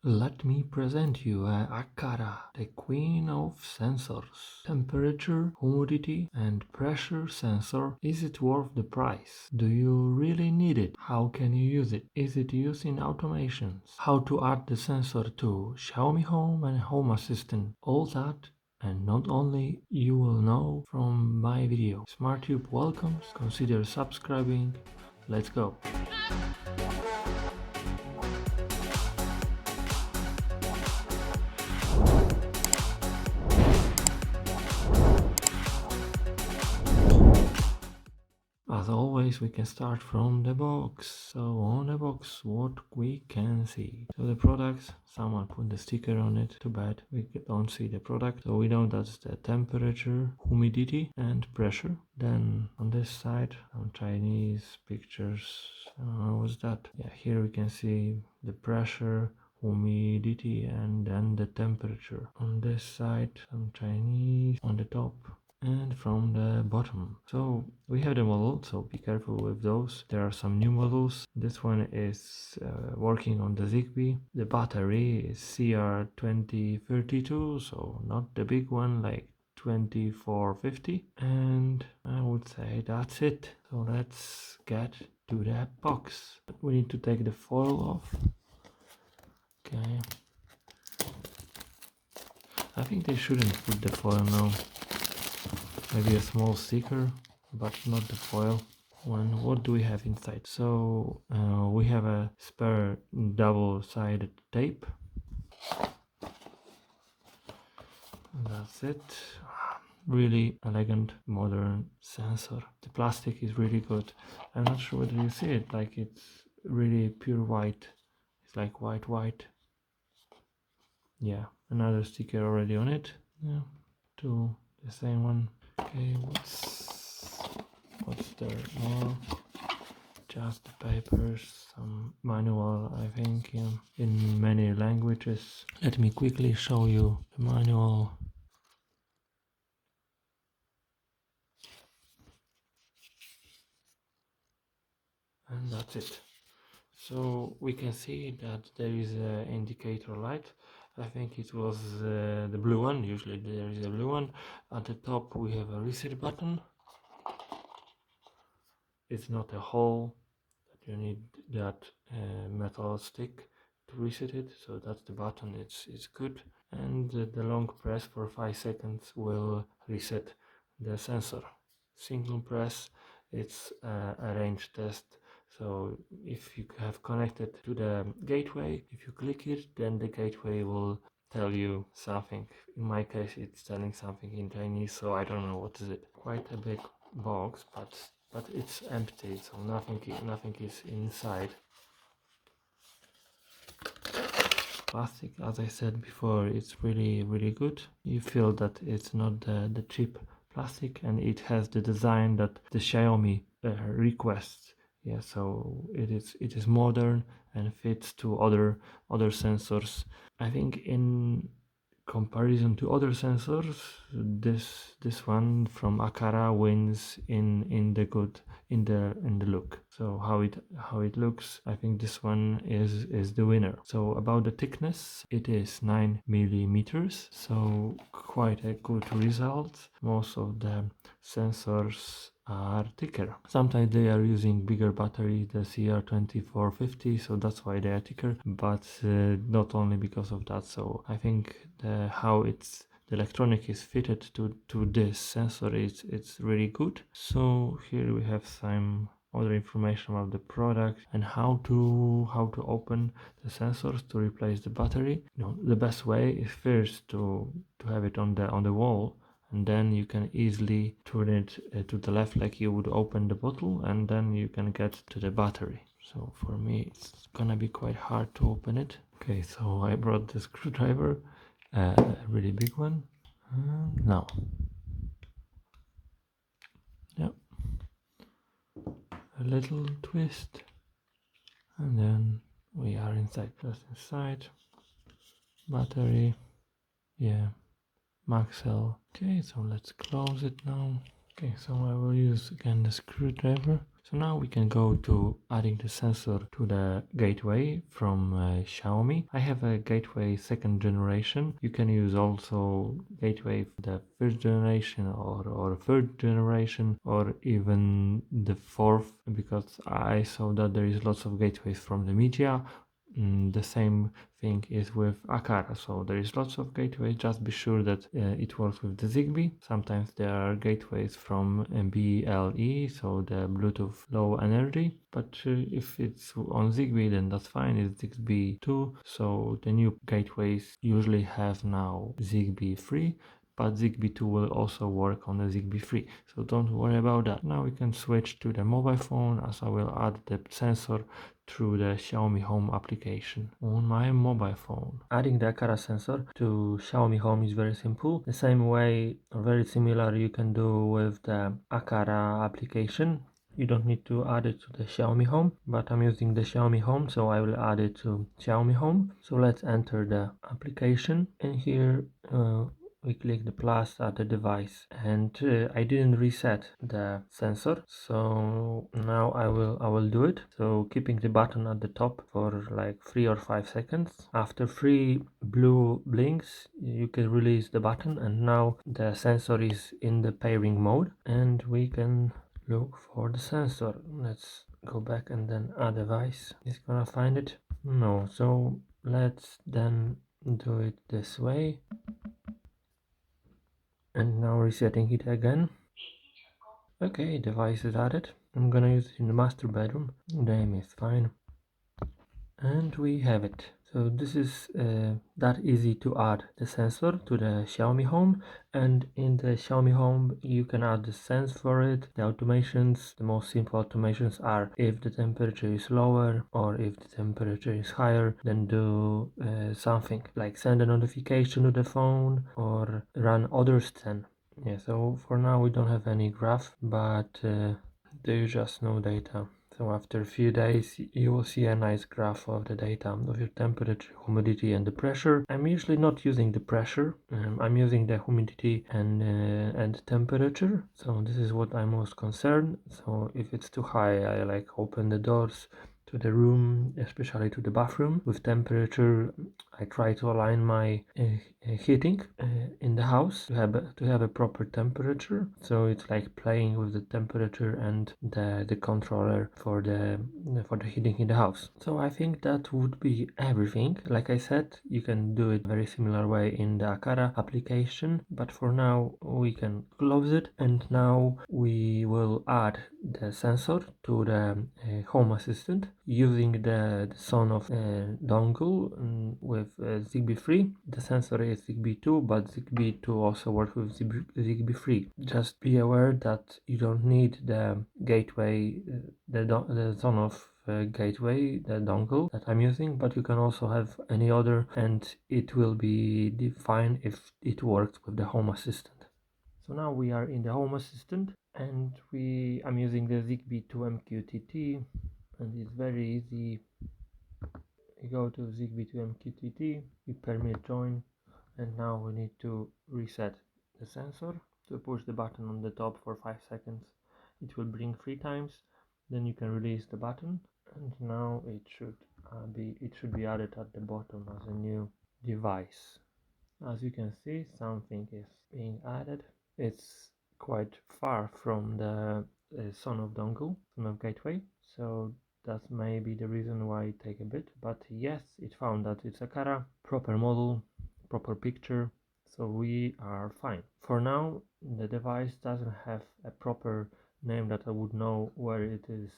Let me present you Aqara, the queen of sensors. Temperature, humidity and pressure sensor. Is it worth the price? Do you really need it? How can you use it? Is it used in automations? How to add the sensor to Xiaomi Home and Home Assistant? All that and not only you will know from my video. SmartTube welcomes, consider subscribing. Let's go. As always, we can start from the box. So on the box, what we can see. So the products, someone put the sticker on it. Too bad we don't see the product. So we know that's the temperature, humidity and pressure. Then on this side, some Chinese pictures. What's that? Yeah, here we can see the pressure, humidity and then the temperature. On this side, some Chinese on the top and from the bottom. So we have the model, so be careful with those. There are some new models. This one is working on the Zigbee. The battery is CR2032, so not the big one like 2450, and I would say that's it. So let's get to the box. We need to take the foil off. Okay, I think they shouldn't put the foil now. Maybe a small sticker, but not the foil one. What do we have inside? So we have a spare double-sided tape. That's it. Really elegant, modern sensor. The plastic is really good. I'm not sure whether you see it, like it's really pure white. It's like white. Yeah, another sticker already on it. Yeah, to the same one. Okay, what's there more? Just the papers, some manual, I think, in many languages. Let me quickly show you the manual. And that's it. So we can see that there is an indicator light. I think it was the blue one. Usually there is a blue one. At the top we have a reset button. It's not a hole that you need that metal stick to reset it. So that's the button. It's good. And the long press for 5 seconds will reset the sensor. Single press, it's a range test. So if you have connected to the gateway, if you click it, then the gateway will tell you something. In my case, it's telling something in Chinese, so I don't know what is it. Quite a big box, but it's empty, so nothing is inside. Plastic, as I said before, it's really good. You feel that it's not the cheap plastic, and it has the design that the Xiaomi requests. Yeah, so it is modern and fits to other sensors. I think in comparison to other sensors, this one from Aqara wins in the look. So how it looks, I think this one is the winner. So about the thickness, it is 9 millimeters, so quite a good result. Most of the sensors are thicker. Sometimes they are using bigger battery, the CR2450, so that's why they are thicker, but not only because of that. So I think how the electronic is fitted to this sensor it's really good. So here we have some other information about the product and how to open the sensors to replace the battery. The best way is first to have it on the wall, and then you can easily turn it to the left like you would open the bottle, and then you can get to the battery. So for me it's gonna be quite hard to open it. Okay, so I brought the screwdriver, a really big one. Now, yep, a little twist, and then we are inside. Just inside, battery, yeah, Maxell. Okay, so let's close it now. Okay, so I will use again the screwdriver. So now we can go to adding the sensor to the gateway from Xiaomi. I have a gateway second generation. You can use also gateway the first generation or third generation or even the fourth, because I saw that there is lots of gateways from the Mijia. The same thing is with Aqara, so there is lots of gateways. Just be sure that it works with the Zigbee. Sometimes there are gateways from BLE, so the Bluetooth Low Energy, but if it's on Zigbee, then that's fine. It's Zigbee 2, so the new gateways usually have now Zigbee 3, but Zigbee 2 will also work on the Zigbee 3, so don't worry about that. Now we can switch to the mobile phone, as I will add the sensor through the Xiaomi Home application on my mobile phone. Adding the Aqara sensor to Xiaomi Home is very simple. The same way, or very similar, you can do with the Aqara application. You don't need to add it to the Xiaomi Home, but I'm using the Xiaomi Home, so I will add it to Xiaomi Home. So let's enter the application, and here we click the plus at the device, and I didn't reset the sensor, so now I will do it. So keeping the button at the top for like 3 or 5 seconds. After 3 blue blinks, you can release the button, and now the sensor is in the pairing mode, and we can look for the sensor. Let's go back and then add device. Is gonna find it? No. So let's then do it this way, and now resetting it again. Okay, device is added. I'm gonna use it in the master bedroom. Name is fine, and we have it. So this is that easy to add the sensor to the Xiaomi Home, and in the Xiaomi Home you can add the sense for it, the automations. The most simple automations are if the temperature is lower or if the temperature is higher, then do something like send a notification to the phone or run other scan. Yeah, so for now we don't have any graph, but there is just no data. So after a few days you will see a nice graph of the data of your temperature, humidity and the pressure. I'm usually not using the pressure, I'm using the humidity and temperature. So this is what I'm most concerned. So if it's too high, I like open the doors to the room, especially to the bathroom. With temperature, I try to align my heating in the house to have a proper temperature. So it's like playing with the temperature and the controller for the heating in the house. So I think that would be everything. Like I said, you can do it very similar way in the Aqara application, but for now we can close it, and now we will add the sensor to the Home Assistant using the Sonoff dongle with Zigbee 3. The sensor is Zigbee 2, but Zigbee 2 also works with Zigbee 3. Just be aware that you don't need the gateway, the Sonoff gateway, the dongle that I'm using, but you can also have any other, and it will be fine if it works with the Home Assistant. So now we are in the Home Assistant, and I'm using the Zigbee 2 MQTT, and it's very easy. You go to Zigbee 2 MQTT, you permit join, and now we need to reset the sensor. To push the button on the top for 5 seconds, it will bring 3 times, then you can release the button, and now it should be added at the bottom as a new device. As you can see, something is being added. It's quite far from the Sonoff dongle, Sonoff gateway, so that may be the reason why it take a bit. But yes, it found that it's Aqara, proper model, proper picture, so we are fine. For now, the device doesn't have a proper name that I would know where it is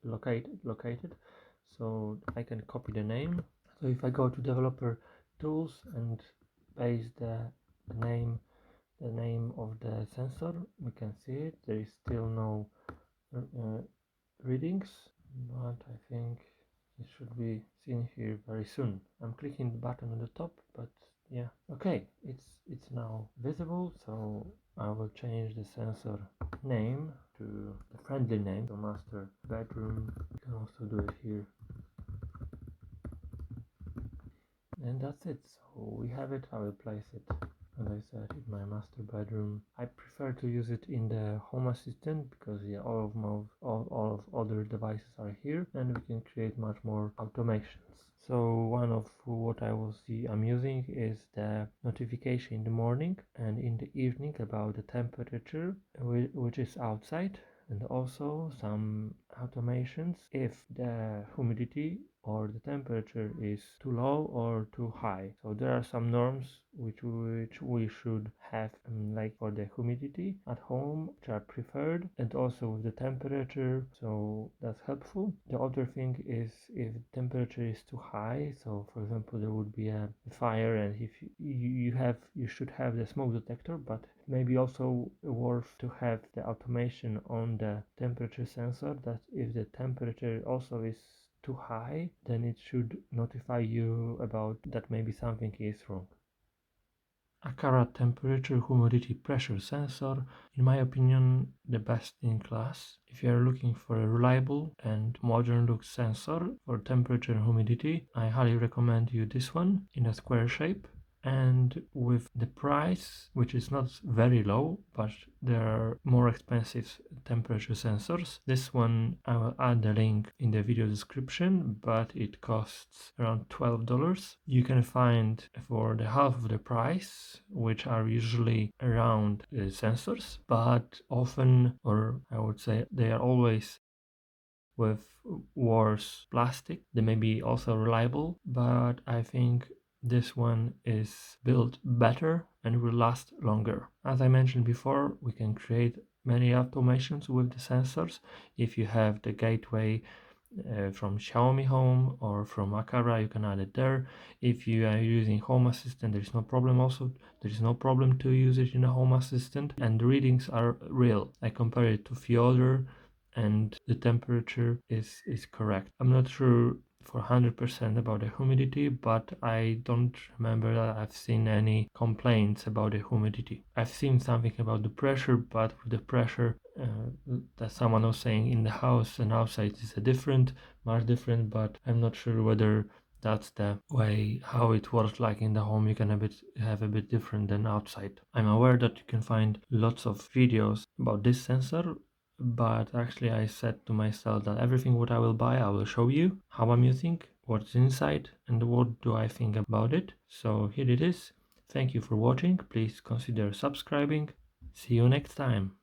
located, so I can copy the name. So if I go to developer tools and paste the name of the sensor, we can see it. There is still no readings, but I think it should be seen here very soon. I'm clicking the button on the top, but yeah, okay, it's now visible. So I will change the sensor name to the friendly name, so master bedroom. You can also do it here, and that's it. So we have it. I will place it as I said, in my master bedroom. I prefer to use it in the Home Assistant because yeah, all of other devices are here, and we can create much more automations. So one of what I will see I'm using is the notification in the morning and in the evening about the temperature, which is outside, and also some automations if the humidity or the temperature is too low or too high. So there are some norms which we should have, like for the humidity at home, which are preferred, and also with the temperature, so that's helpful. The other thing is if temperature is too high, so for example there would be a fire, and if you should have the smoke detector, but maybe also worth to have the automation on the temperature sensor, that if the temperature also is too high, then it should notify you about that maybe something is wrong. Aqara Temperature Humidity Pressure Sensor, in my opinion, the best in class. If you are looking for a reliable and modern look sensor for temperature and humidity, I highly recommend you this one in a square shape. And with the price, which is not very low, but there are more expensive temperature sensors. This one, I will add the link in the video description, but it costs around $12. You can find for the half of the price, which are usually around sensors, but often, or I would say they are always with worse plastic. They may be also reliable, but I think this one is built better and will last longer. As I mentioned before, we can create many automations with the sensors. If you have the gateway from Xiaomi Home or from Aqara, you can add it there. If you are using Home Assistant, there is no problem also. There is no problem to use it in a Home Assistant, and the readings are real. I compare it to few other, and the temperature is correct. I'm not sure for 100% about the humidity, but I don't remember that I've seen any complaints about the humidity. I've seen something about the pressure, but with the pressure that someone was saying in the house and outside is much different, but I'm not sure whether that's the way how it works. Like in the home you can have a bit different than outside. I'm aware that you can find lots of videos about this sensor, but actually I said to myself that everything what I will buy I will show you how I'm using, what's inside, and what do I think about it. So here it is. Thank you for watching. Please consider subscribing. See you next time.